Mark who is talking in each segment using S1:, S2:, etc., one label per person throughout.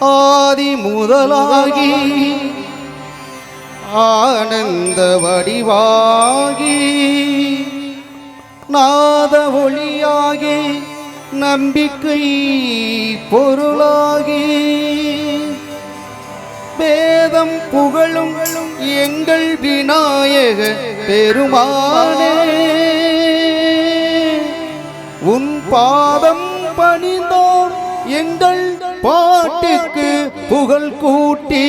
S1: ஆதி முதலாகி ஆனந்த வடிவாகி நாத ஒளியாகி நம்பிக்கை பொருளாகி வேதம் புகழும் எங்கள் விநாயக பெருமானே உன் பாதம் பணிந்தோம் எங்கள் பாட்டுக்கு புகழ் கூட்டி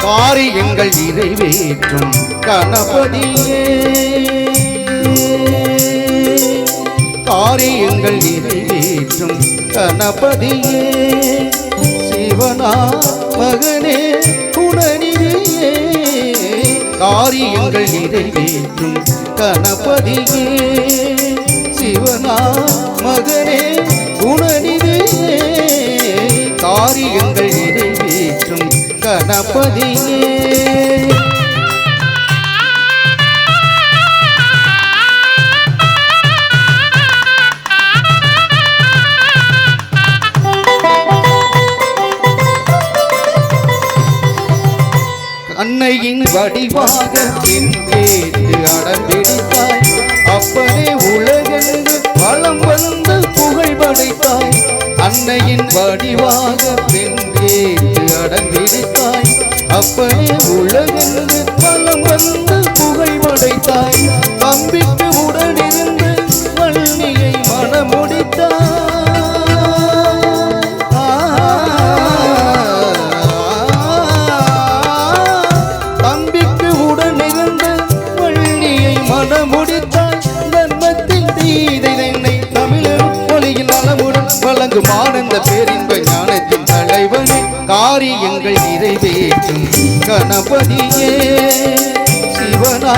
S1: காரியங்கள் நிறைவேற்றும் கணபதியே காரியங்கள் நிறைவேற்றும் கணபதியே சிவனா மகனே குணநிதியே காரியங்கள் நிறைவேற்றும் கணபதியே சிவனா மகனே குணநிதியே காரியங்கள் நிறைவேற்றும் கணபதியே அன்னையின் வடிவாக பெண் கேட்டு அடம்பிடித்தாய் அப்பனே உலகெங்கு வளம் வந்து புகழ் படைத்தாய் அன்னையின் வடிவாக பெண் கேட்டு அடம்பிடித்தாய் அப்பனே உலகெங்கு வளம் வந்து புகழ் படைத்தாய் தம்பிக்கு உடனிருந்து வள்ளியை மனமுடித்தாய் ஆனந்த பேரின்ப ஞானத்தின் தலைவனே காரியங்கள் நிறைவேற்றும் கணபதியே சிவனா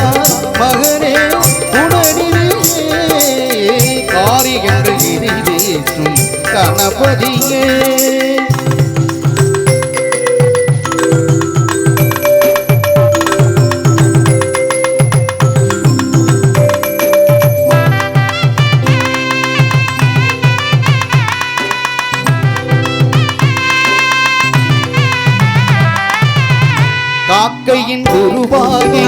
S1: மகனே குணநிதியே காரியங்கள் நிறைவேற்றும் கணபதியே காக்கையின் குருவாகி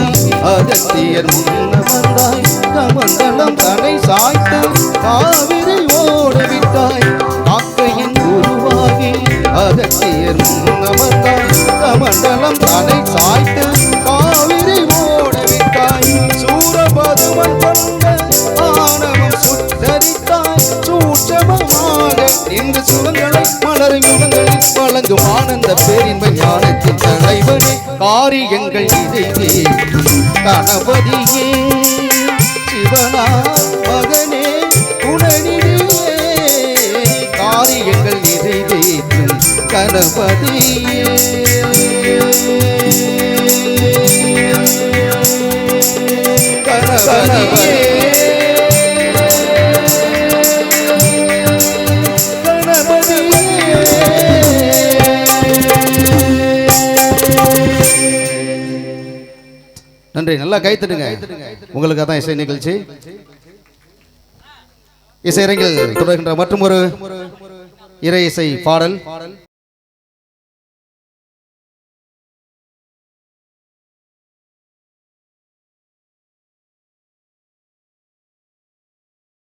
S1: அகத்தியர் முன்னமர்ந்தாய் கமண்டலம் தனை சாய்த்து காவிரி ஓடவிட்டாய் காக்கையின் குருவாகி அகத்தியர் முன்னமர்ந்தாய் கமண்டலம் தனை சாய்த்து காவிரி ஓடவிட்டாய் சூரபதுமன் கொண்ட ஆணவம் சுத்தரித்தாய் சூட்சமமாக இந்த சுகங்களை மலரும் யுகங்களில் வழங்கும் ஆனந்த பேரின்ப ஞானத்தின் தலைவனே காரியங்கள் நிறைவேற்றும் கணபதியே சிவனா மகனே குணநிதியே காரியங்கள் நிறைவேற்றும் கணபதியே கணபதியே நன்றி. நல்லா கைத்தட்டுங்க. உங்களுக்கு அதான் இசை நிகழ்ச்சி. இசையரங்கில் தொடர்கின்ற மற்றும் ஒரு இறை இசை பாடல்